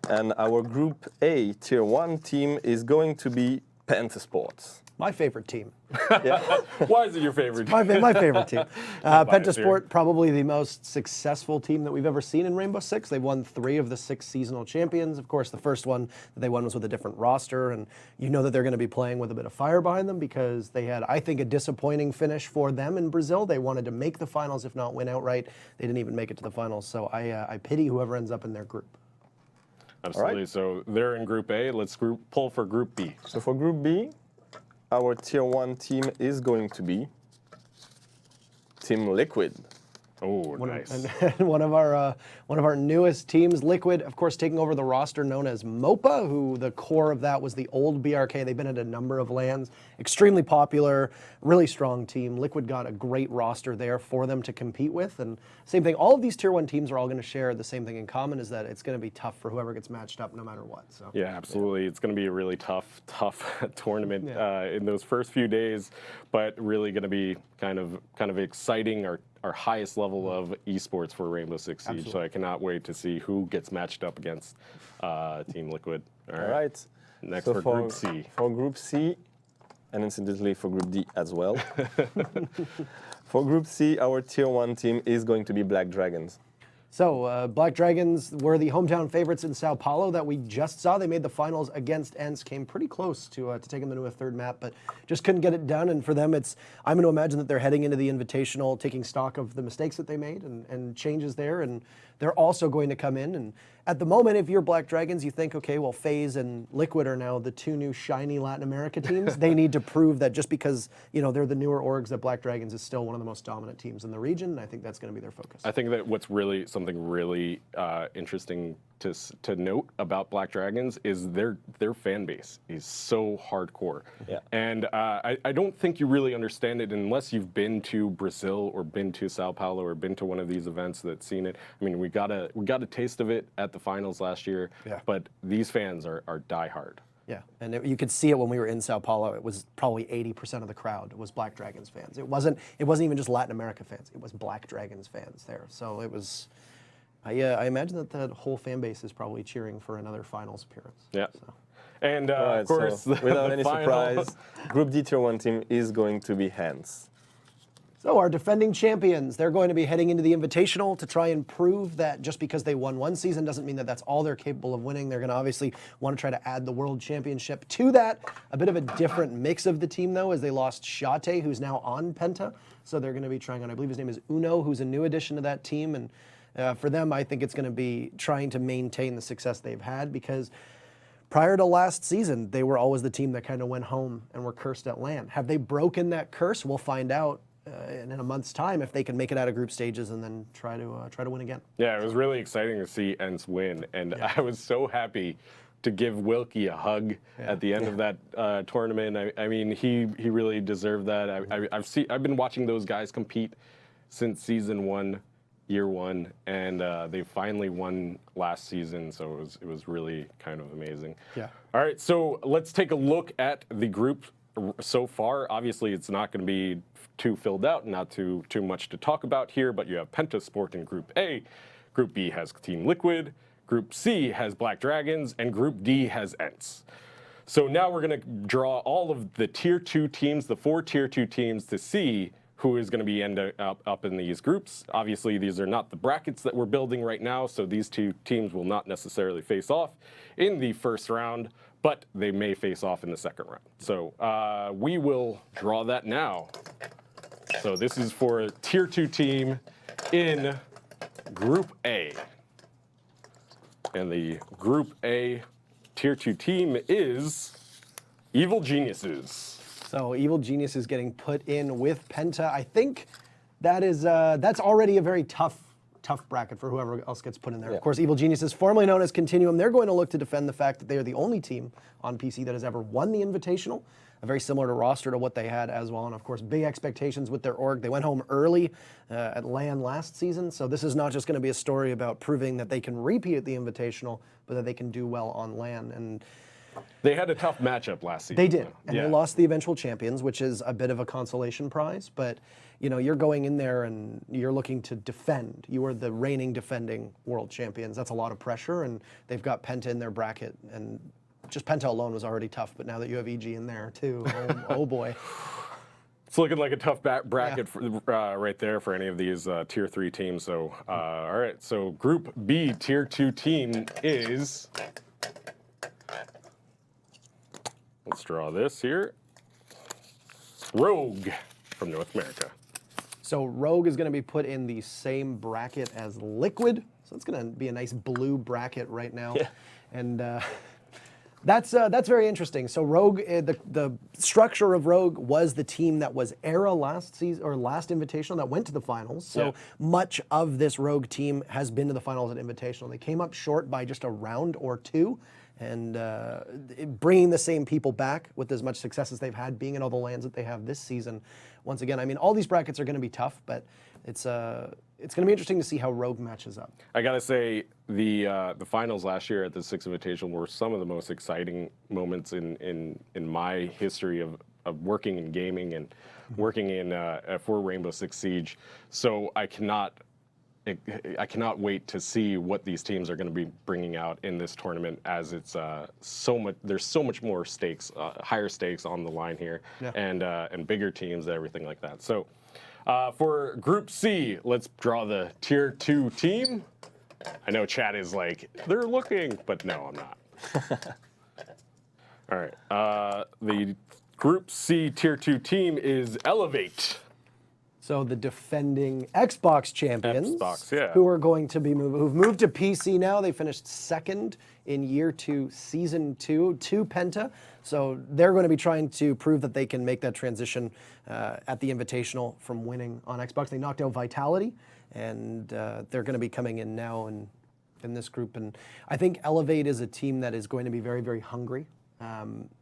And our Group A Tier 1 team is going to be Pentasport. My favorite team. Why is it your favorite team? My favorite team. Pentasport, probably the most successful team that we've ever seen in Rainbow Six. They've won 3 of the 6 seasonal champions. Of course, the first one that they won was with a different roster, and you know that they're going to be playing with a bit of fire behind them because they had, I think, a disappointing finish for them in Brazil. They wanted to make the finals, if not win outright. They didn't even make it to the finals, so I pity whoever ends up in their group. Absolutely. Right. So they're in Group A. Let's pull for Group B. So for Group B, our Tier 1 team is going to be Team Liquid. Oh, nice. And one of our newest teams, Liquid, of course, taking over the roster known as MOPA, who the core of that was the old BRK. They've been at a number of lands, extremely popular, really strong team. Liquid got a great roster there for them to compete with, and same thing. All of these Tier 1 teams are all going to share the same thing in common, is that it's going to be tough for whoever gets matched up, no matter what. So yeah, absolutely. It's going to be a really tough tournament in those first few days, but really going to be kind of exciting. Our highest level of esports for Rainbow Six Siege. Absolutely. So I cannot wait to see who gets matched up against Team Liquid. All right. Next for Group C. For Group C, and incidentally for Group D as well. For Group C, our Tier 1 team is going to be Black Dragons. So, Black Dragons were the hometown favorites in Sao Paulo that we just saw. They made the finals against ENCE, came pretty close to taking them to a 3rd map, but just couldn't get it done. And for them, I'm going to imagine that they're heading into the Invitational, taking stock of the mistakes that they made and changes there. And they're also going to come in. And at the moment, if you're Black Dragons, you think, okay, well, FaZe and Liquid are now the 2 new shiny Latin America teams. They need to prove that just because, they're the newer orgs, that Black Dragons is still one of the most dominant teams in the region. And I think that's going to be their focus. I think that what's really something really interesting to note about Black Dragons is their fan base is so hardcore. Yeah. And I don't think you really understand it unless you've been to Brazil or been to Sao Paulo or been to one of these events that's seen it. I mean, we got a taste of it at the finals last year, but these fans are diehard. Yeah, and you could see it when we were in Sao Paulo. It was probably 80% of the crowd was Black Dragons fans. It wasn't even just Latin America fans. It was Black Dragons fans there. So it was. I imagine that whole fan base is probably cheering for another finals appearance. Yeah. So. And Right, of course, so without any final- surprise, Group D Tier 1 team is going to be Hands. So our defending champions, they're going to be heading into the Invitational to try and prove that just because they won one season doesn't mean that that's all they're capable of winning. They're going to obviously want to try to add the World Championship to that. A bit of a different mix of the team, though, as they lost Shate, who's now on Penta. So they're going to be trying on, I believe his name is Uno, who's a new addition to that team. And for them, I think it's going to be trying to maintain the success they've had because prior to last season, they were always the team that kind of went home and were cursed at LAN. Have they broken that curse? We'll find out. In a month's time, if they can make it out of group stages and then try to win again. Yeah, it was really exciting to see Ents win, and I was so happy to give Wilkie a hug at the end of that tournament. I mean, he really deserved that. I've been watching those guys compete since season 1, year 1, and they finally won last season, so it was really kind of amazing. Yeah. All right, so let's take a look at the group so far. Obviously, it's not going to be too filled out, not too much to talk about here, but you have Pentasport in Group A. Group B has Team Liquid. Group C has Black Dragons, and Group D has Ents. So now we're going to draw all of the Tier 2 teams, the 4 Tier 2 teams, to see who is going to be up in these groups. Obviously, these are not the brackets that we're building right now, so these 2 teams will not necessarily face off in the first round, but they may face off in the second round. So we will draw that now. So this is for a Tier 2 team in Group A. And the Group A Tier 2 team is Evil Geniuses. So Evil Genius is getting put in with Penta. I think that's already a very tough bracket for whoever else gets put in there. Yeah. Of course, Evil Genius is formerly known as Continuum. They're going to look to defend the fact that they are the only team on PC that has ever won the Invitational. A very similar to roster to what they had as well. And of course, big expectations with their org. They went home early at LAN last season. So this is not just going to be a story about proving that they can repeat at the Invitational, but that they can do well on LAN. And they had a tough matchup last season. they did, and Yeah. they lost the eventual champions, which is a bit of a consolation prize. But you know, you're going in there and you're looking to defend. You are the reigning defending world champions. That's a lot of pressure, and they've got Penta in their bracket, and just Penta alone was already tough. But now that you have EG in there too, oh boy. It's looking like a tough bracket right there for any of these Tier 3 teams. So, all right. So Group B Tier 2 team is. Let's draw this here. Rogue from North America. So Rogue is going to be put in the same bracket as Liquid. So it's going to be a nice blue bracket right now. Yeah. And that's very interesting. So Rogue, the structure of Rogue was the team that was ERA last season or last Invitational that went to the finals. So much of this Rogue team has been to the finals at Invitational. They came up short by just a round or 2. And bringing the same people back with as much success as they've had, being in all the lands that they have this season. Once again, I mean, all these brackets are going to be tough, but it's going to be interesting to see how Rogue matches up. I gotta say, the finals last year at the Six Invitational were some of the most exciting moments in my history of working in gaming and working in for Rainbow Six Siege. So I cannot wait to see what these teams are going to be bringing out in this tournament, as it's so much. There's so much more stakes, higher stakes on the line here, and bigger teams and everything like that. So for Group C, let's draw the Tier 2 team. I know chat is like, they're looking, but no, I'm not. All right, the Group C Tier 2 team is Elevate. So the defending Xbox champions, Xbox, who are going to be who've moved to PC now. They finished second in year 2, season 2 to Penta. So they're going to be trying to prove that they can make that transition at the Invitational from winning on Xbox. They knocked out Vitality, and they're going to be coming in now in this group. And I think Elevate is a team that is going to be very, very hungry.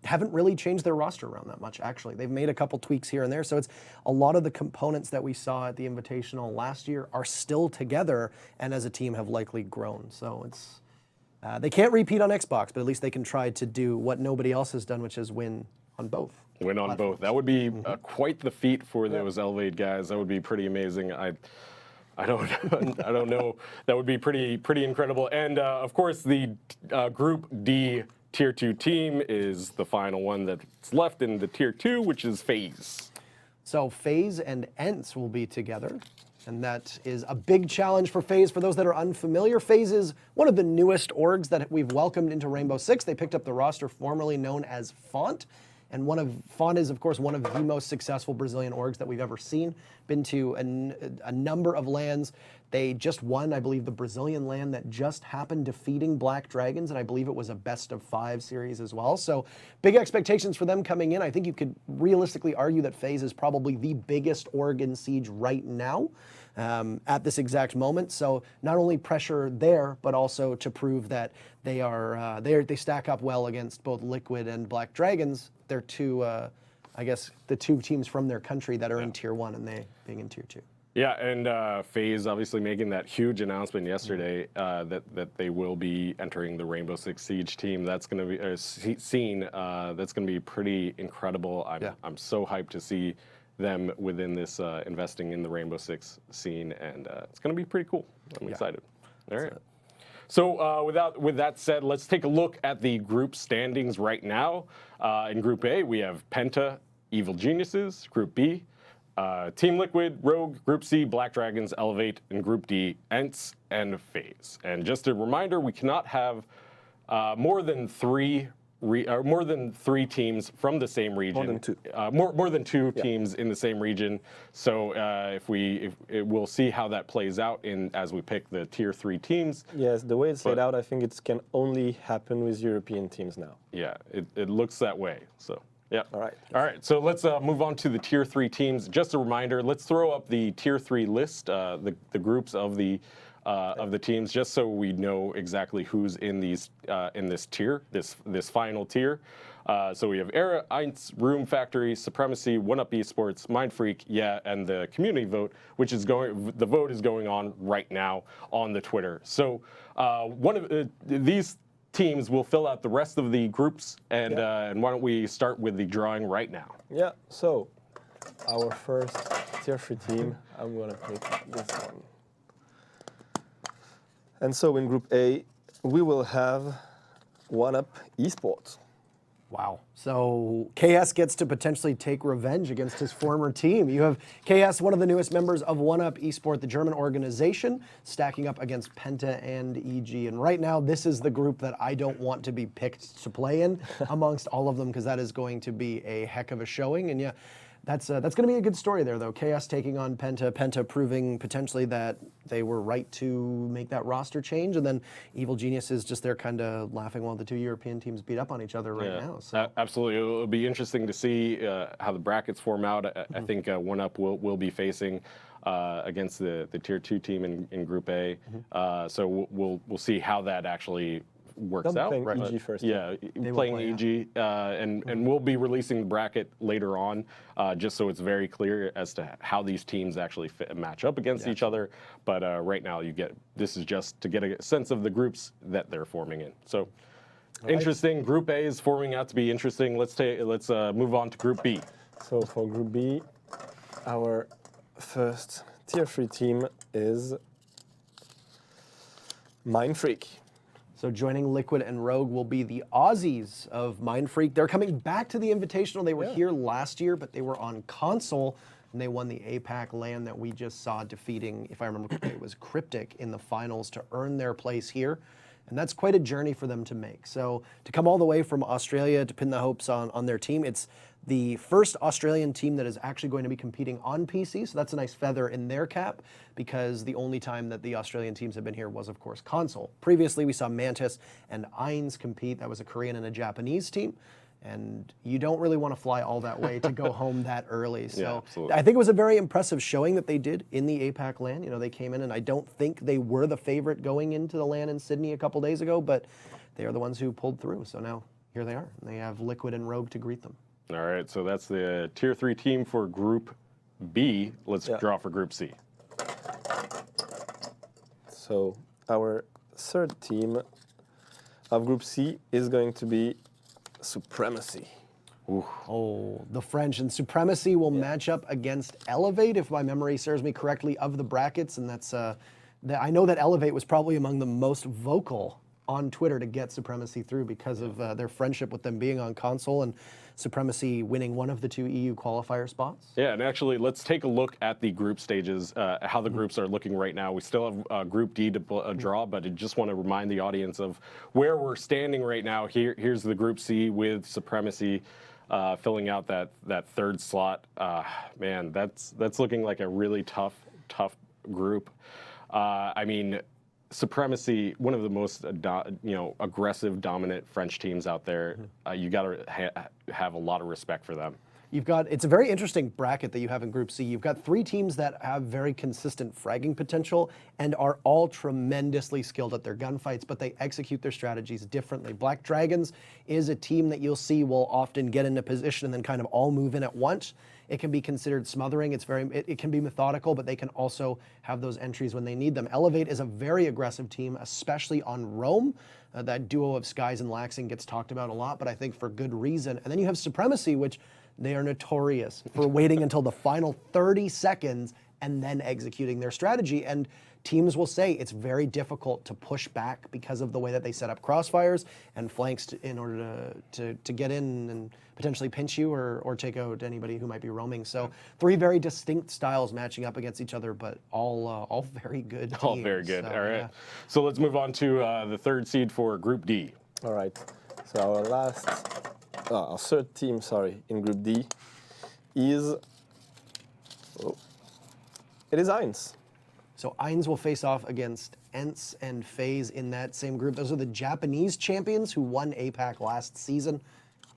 Haven't really changed their roster around that much, actually. They've made a couple tweaks here and there, so it's a lot of the components that we saw at the Invitational last year are still together, and as a team have likely grown. So They can't repeat on Xbox, but at least they can try to do what nobody else has done, which is win on both. Win on both. That would be quite the feat for those Elevate guys. That would be pretty amazing. I don't I don't know. That would be pretty incredible. And of course, the Group D Tier 2 team is the final one that's left in the Tier 2, which is FaZe. So FaZe and ENCE will be together, and that is a big challenge for FaZe. For those that are unfamiliar, FaZe is one of the newest orgs that we've welcomed into Rainbow Six. They picked up the roster formerly known as Font. And Font is, of course, one of the most successful Brazilian orgs that we've ever seen. Been to a number of LANs. They just won, I believe, the Brazilian LAN that just happened, defeating Black Dragons, and I believe it was a best-of-5 series as well. So big expectations for them coming in. I think you could realistically argue that FaZe is probably the biggest org in Siege right now. At this exact moment. So not only pressure there, but also to prove that they are they stack up well against both Liquid and Black Dragons. They're two, I guess, the two teams from their country that are in Tier 1 and they being in Tier 2. Yeah, and FaZe obviously making that huge announcement yesterday that they will be entering the Rainbow Six Siege team. That's going to be that's going to be pretty incredible. I'm so hyped to see them within this investing in the Rainbow Six scene, and it's going to be pretty cool. I'm excited. All right. So with that said, let's take a look at the group standings right now. In Group A, we have Penta, Evil Geniuses. Group B, Team Liquid, Rogue. Group C, Black Dragons, Elevate. And Group D, ENCE and FaZe. And just a reminder, we cannot have more than three teams from the same region. More than two. More than two teams in the same region. So we'll see how that plays out as we pick the Tier 3 teams. Yes, the way it's laid out, I think it can only happen with European teams now. Yeah, it looks that way. So. Yeah. All right. All right. So let's move on to the Tier 3 teams. Just a reminder, let's throw up the Tier 3 list, the groups of the teams, just so we know exactly who's in these in this tier, this final tier. So we have Era, ENCE, Room Factory, Supremacy, One Up Esports, Mindfreak, and the community vote, which is the vote is going on right now on the Twitter. So one of these teams will fill out the rest of the groups, and why don't we start with the drawing right now? Yeah. So our first Tier 3 team, I'm gonna pick this one. And so in Group A, we will have One Up Esports. Wow. So KS gets to potentially take revenge against his former team. You have KS, one of the newest members of One Up Esport, the German organization, stacking up against Penta and EG. And right now, this is the group that I don't want to be picked to play in amongst all of them, because that is going to be a heck of a showing. And that's going to be a good story there, though. KS taking on Penta, Penta proving potentially that they were right to make that roster change, and then Evil Genius is just there kind of laughing while the two European teams beat up on each other right now. So. Absolutely. It'll be interesting to see how the brackets form out. I think One Up will be facing against the Tier 2 team in Group A. So we'll see how that actually works out. Playing EG first. Yeah, playing EG, and we'll be releasing the bracket later on, just so it's very clear as to how these teams actually match up against each other. But right now, this is just to get a sense of the groups that they're forming in. So interesting. Group A is forming out to be interesting. Let's move on to Group B. So for Group B, our first Tier 3 team is Mindfreak. So joining Liquid and Rogue will be the Aussies of Mindfreak. They're coming back to the Invitational. They were here last year, but they were on console, and they won the APAC LAN that we just saw, defeating, if I remember correctly, it was Cryptic in the finals to earn their place here. And that's quite a journey for them to make. So to come all the way from Australia to pin the hopes on their team, it's the first Australian team that is actually going to be competing on PC. So that's a nice feather in their cap, because the only time that the Australian teams have been here was, of course, console. Previously, we saw Mantis and ENCE compete. That was a Korean and a Japanese team. And you don't really want to fly all that way to go home that early. So I think it was a very impressive showing that they did in the APAC LAN. You know, they came in, and I don't think they were the favorite going into the LAN in Sydney a couple days ago, but they are the ones who pulled through. So now here they are, and they have Liquid and Rogue to greet them. All right, so that's the Tier 3 team for Group B. Let's draw for Group C. So our third team of Group C is going to be Supremacy. Oh, the French and Supremacy will match up against Elevate, if my memory serves me correctly, of the brackets, and that's. I know that Elevate was probably among the most vocal on Twitter to get Supremacy through because of their friendship with them being on console and Supremacy winning one of the 2 EU qualifier spots. Yeah, and actually, let's take a look at the group stages, how the groups are looking right now. We still have Group D to draw, but I just want to remind the audience of where we're standing right now. Here's the Group C with Supremacy filling out that third slot. Man, that's looking like a really tough group. I mean, Supremacy, one of the most aggressive, dominant French teams out there. You got to have a lot of respect for them. It's a very interesting bracket that you have in Group C. You've got 3 teams that have very consistent fragging potential and are all tremendously skilled at their gunfights, but they execute their strategies differently. Black Dragons is a team that you'll see will often get into position and then kind of all move in at once. It can be considered smothering. It can be methodical, but they can also have those entries when they need them. Elevate is a very aggressive team, especially on Rome. That duo of Skies and Laxing gets talked about a lot, but I think for good reason. And then you have Supremacy, which they are notorious for waiting until the final 30 seconds and then executing their strategy. And teams will say it's very difficult to push back because of the way that they set up crossfires and flanks in order to get in and potentially pinch you or take out anybody who might be roaming. So 3 very distinct styles matching up against each other, but all very good teams. All very good. So, all right. yeah. So let's move on to the third seed for Group D. All right. So our third team, in Group D is it is Heinz. So Heinz will face off against Ents and FaZe in that same group. Those are the Japanese champions who won APAC last season.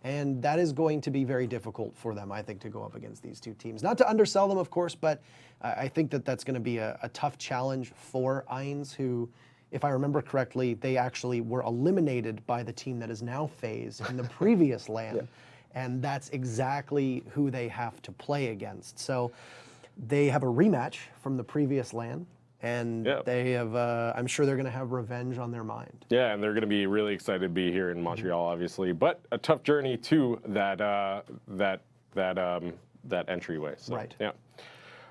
And that is going to be very difficult for them, I think, to go up against these 2 teams. Not to undersell them, of course, but I think that that's going to be a tough challenge for Heinz, who, if I remember correctly, they actually were eliminated by the team that is now FaZe in the previous LAN. Yeah. And that's exactly who they have to play against. So they have a rematch from the previous LAN. And they have, I'm sure they're going to have revenge on their mind. Yeah, and they're going to be really excited to be here in Montreal, obviously. But a tough journey to that entryway. So, right. Yeah.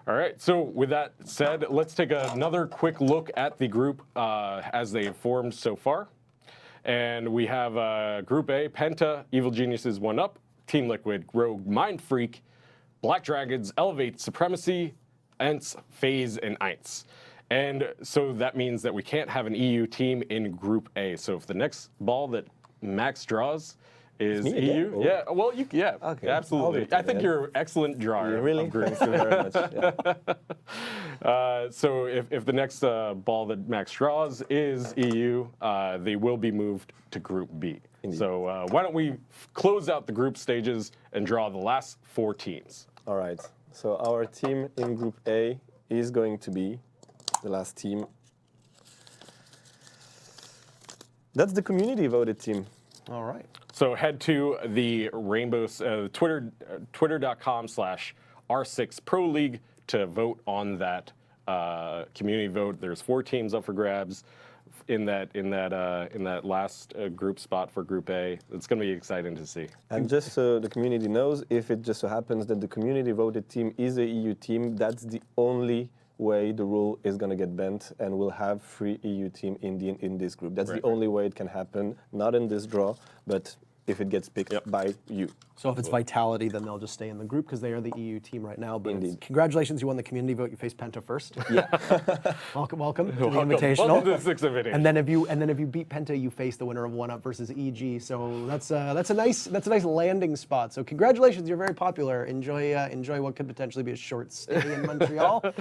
All right. So with that said, let's take another quick look at the group as they have formed so far. And we have Group A: Penta, Evil Geniuses 1UP, Team Liquid, Rogue, Mind Freak, Black Dragons, Elevate, Supremacy, Ents, FaZe, and Heinz. And so that means that we can't have an EU team in Group A. So if the next ball that Max draws is EU, yeah, well, okay. Absolutely. I think you're an excellent drawer. Really? Thank you very much. Yeah. So if the next ball that Max draws is EU, they will be moved to Group B. Indeed. So why don't we close out the group stages and draw the last 4 teams? All right. So our team in Group A is going to be the last team. That's the community voted team. All right. So head to the twitter.com/R6 Pro League to vote on that community vote. There's 4 teams up for grabs in that last group spot for Group A. It's going to be exciting to see. And just so the community knows, if it just so happens that the community voted team is a EU team, that's the only way the rule is going to get bent, and we'll have 3 EU team in this group. That's the only way it can happen, not in this draw, but if it gets picked by you. So if it's Vitality, then they'll just stay in the group because they are the EU team right now. But Indeed. Congratulations, you won the community vote. You faced Penta first. Yeah. welcome to the Invitational. Welcome to the 6th Invitational. And then if you beat Penta, you face the winner of 1UP versus EG. So that's a nice landing spot. So congratulations, you're very popular. Enjoy what could potentially be a short stay in Montreal. We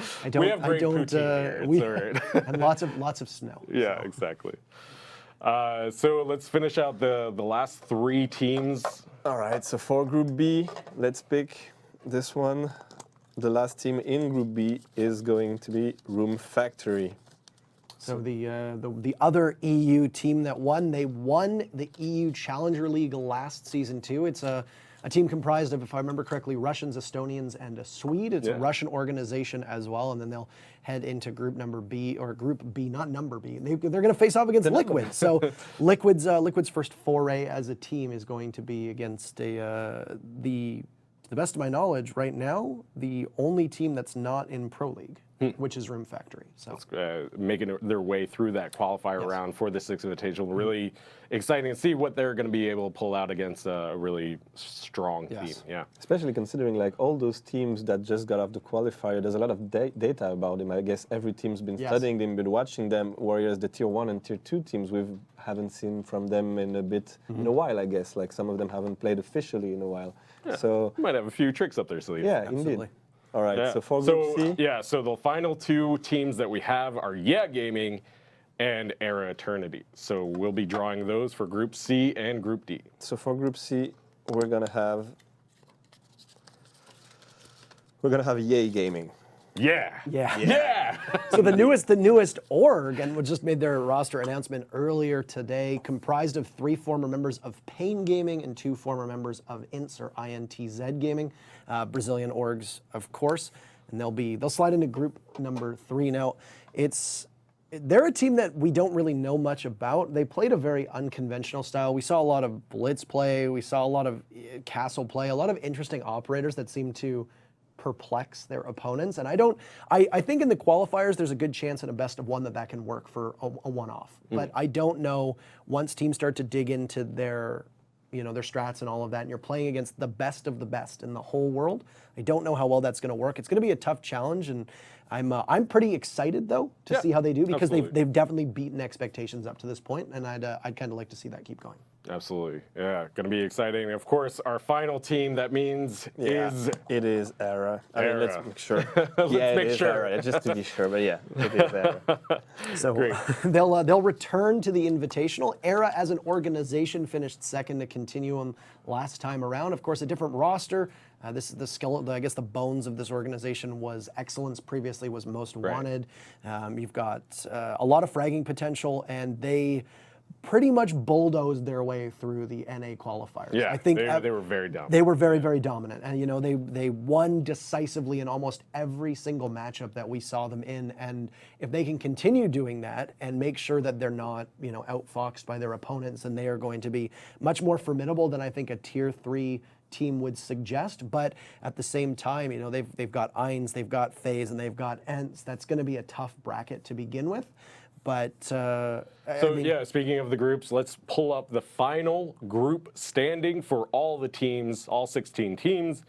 have great poutine here. It's all right. And lots of snow. Yeah, so. Exactly. So let's finish out the last 3 teams. All right, so for Group B, let's pick this one. The last team in Group B is going to be Room Factory. So the other EU team that won, they won the EU Challenger League last season too. It's a a team comprised of, if I remember correctly, Russians, Estonians, and a Swede. It's a Yeah. Russian organization as well, and then they'll head into Group B, not number B. They're going to face off against Liquid. So Liquid's first foray as a team is going to be against to the best of my knowledge, right now, the only team that's not in Pro League, which is Room Factory. So making their way through that qualifier round for the Six Invitational. Really exciting to see what they're going to be able to pull out against a really strong team. Yeah. Especially considering like all those teams that just got off the qualifier, there's a lot of data about them. I guess every team's been studying them, been watching them, whereas the Tier 1 and Tier 2 teams we haven't seen from them in a while, I guess. Like some of them haven't played officially in a while. Yeah. So might have a few tricks up their sleeve. yeah, Absolutely. indeed. All right, Yeah. so for Group C, yeah, so the final two teams that we have are Yeah Gaming and Era Eternity. So we'll be drawing those for Group C and Group D. so for Group C, we're gonna have Yay Gaming. Yeah. Yeah. Yeah. So the newest org, and we just made their roster announcement earlier today, comprised of 3 former members of Pain Gaming and 2 former members of INTZ or INTZ Gaming, Brazilian orgs, of course, and they'll slide into group number 3. Now, they're a team that we don't really know much about. They played a very unconventional style. We saw a lot of blitz play, we saw a lot of castle play, a lot of interesting operators that seemed to perplex their opponents, and I think in the qualifiers there's a good chance in a best of 1 that can work for a one-off. But I don't know, once teams start to dig into their strats and all of that, and you're playing against the best of the best in the whole world, I don't know how well that's going to work. It's going to be a tough challenge, and I'm pretty excited though to see how they do, because they've definitely beaten expectations up to this point, and I'd kind of like to see that keep going. Absolutely. Yeah, going to be exciting. Of course, our final team, that means is It is Era. I mean, let's Era. make sure. Let's make it is sure. Era, just to be sure, but yeah, it is Era. So Great. they'll return to the Invitational. Era as an organization finished second to Continuum last time around. Of course, a different roster. This is the skeleton, I guess the bones of this organization was Excellence, previously was Most Wanted. You've got a lot of fragging potential, and they pretty much bulldozed their way through the NA qualifiers. Yeah, I think they were very dominant. They were very, very dominant, and they won decisively in almost every single matchup that we saw them in. And if they can continue doing that and make sure that they're not outfoxed by their opponents, then they are going to be much more formidable than I think a Tier 3 team would suggest. But at the same time, they've got Ainz, they've got FaZe, and they've got ENTZ. That's going to be a tough bracket to begin with. But speaking of the groups, let's pull up the final group standing for all the teams, all 16 teams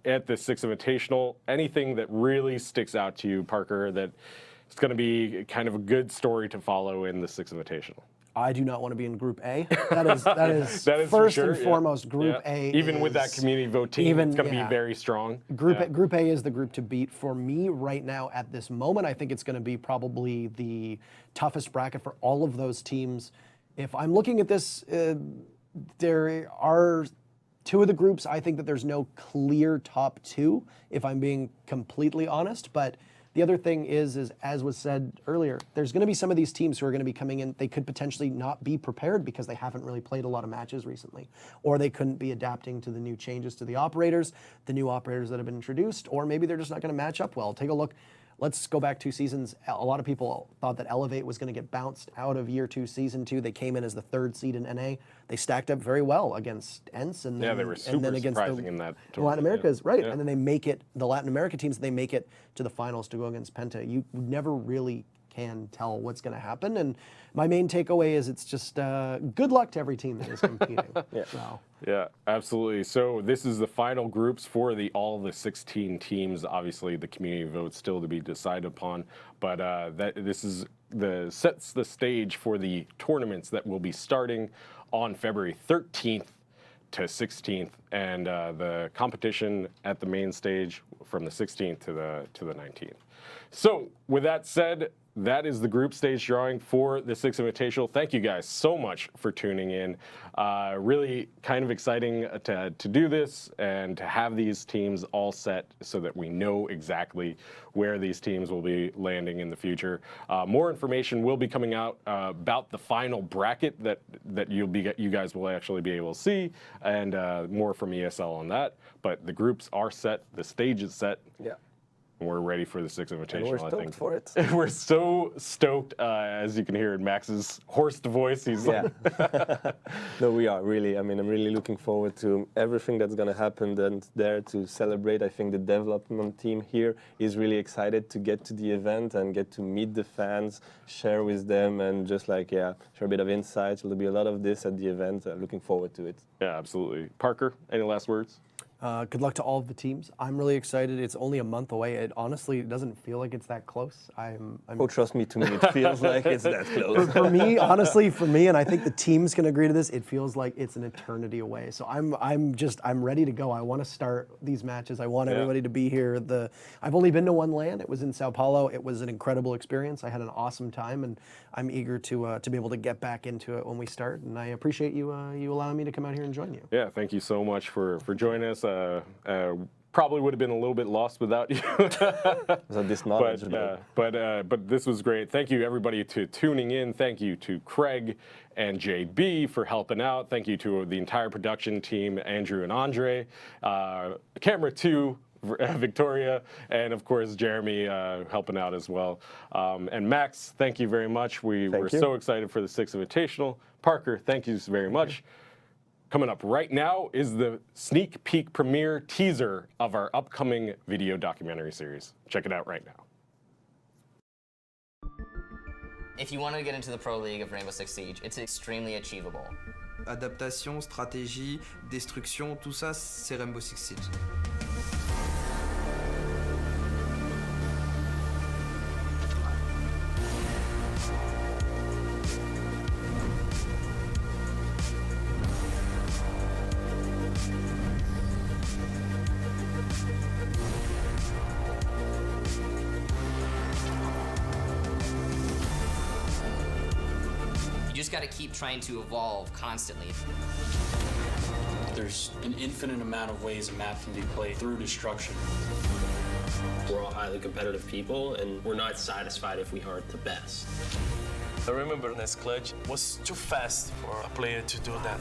at the Six Invitational. Anything that really sticks out to you, Parker, that it's going to be kind of a good story to follow in the Six Invitational? I do not want to be in Group A. That is That is first for sure, and foremost. Group A. Even with that community vote team, it's going to be very strong. Group A is the group to beat for me right now at this moment. I think it's going to be probably the toughest bracket for all of those teams. If I'm looking at this, there are 2 of the groups. I think that there's no clear top 2, if I'm being completely honest. But the other thing is as was said earlier, there's going to be some of these teams who are going to be coming in. They could potentially not be prepared because they haven't really played a lot of matches recently, or they couldn't be adapting to the new changes to the operators, the new operators that have been introduced, or maybe they're just not going to match up well. Take a look. Let's go back 2 seasons. A lot of people thought that Elevate was going to get bounced out of Year 2, Season 2. They came in as the 3rd seed in NA. They stacked up very well against ENTZ, and they were super surprising in that the Latin Americas, right? Yeah. And then they make it. The Latin America teams, they make it to the finals to go against Penta. You never really can tell what's going to happen. And my main takeaway is it's just good luck to every team that is competing. Yeah, absolutely. So this is the final groups for all the 16 teams. Obviously, the community vote's still to be decided upon, but this is sets the stage for the tournaments that will be starting on February 13th to 16th, and the competition at the main stage from the 16th to the 19th. So with that said, that is the group stage drawing for the Six Invitational. Thank you guys so much for tuning in. Really kind of exciting to do this and to have these teams all set so that we know exactly where these teams will be landing in the future. More information will be coming out about the final bracket that you guys will actually be able to see, and more from ESL on that. But the groups are set, the stage is set. Yeah. We're ready for the Six Invitational, We're stoked I think. for it. We're so stoked, as you can hear in Max's hoarse voice. He's like, No, we are really. I mean, I'm really looking forward to everything that's going to happen and there to celebrate. I think the development team here is really excited to get to the event and get to meet the fans, share with them, and just like, share a bit of insights. There'll be a lot of this at the event. Looking forward to it. Yeah, absolutely. Parker, any last words? Good luck to all of the teams. I'm really excited. It's only a month away. It honestly doesn't feel like it's that close. Oh, trust me, to me, it feels like it's that close. For me, honestly, for me, and I think the teams can agree to this, it feels like it's an eternity away. So I'm ready to go. I want to start these matches. I want everybody to be here. I've only been to one LAN. It was in Sao Paulo. It was an incredible experience. I had an awesome time, and I'm eager to be able to get back into it when we start. And I appreciate you allowing me to come out here and join you. Yeah, thank you so much for joining us. Probably would have been a little bit lost without you. So this knowledge, but this was great. Thank you everybody to tuning in. Thank you to Craig and JB for helping out. Thank you to the entire production team, Andrew and Andre, camera 2. Victoria, and of course Jeremy helping out as well. And Max, thank you very much. We're so excited for the Six Invitational. Parker, thank you very much. Coming up right now is the sneak peek premiere teaser of our upcoming video documentary series. Check it out right now. If you want to get into the Pro League of Rainbow Six Siege, it's extremely achievable. Adaptation, stratégie, destruction, tout ça, c'est Rainbow Six Siege. You just got to keep trying to evolve constantly. There's an infinite amount of ways a map can be played through destruction. We're all highly competitive people, and we're not satisfied if we aren't the best. I remember this clutch was too fast for a player to do that.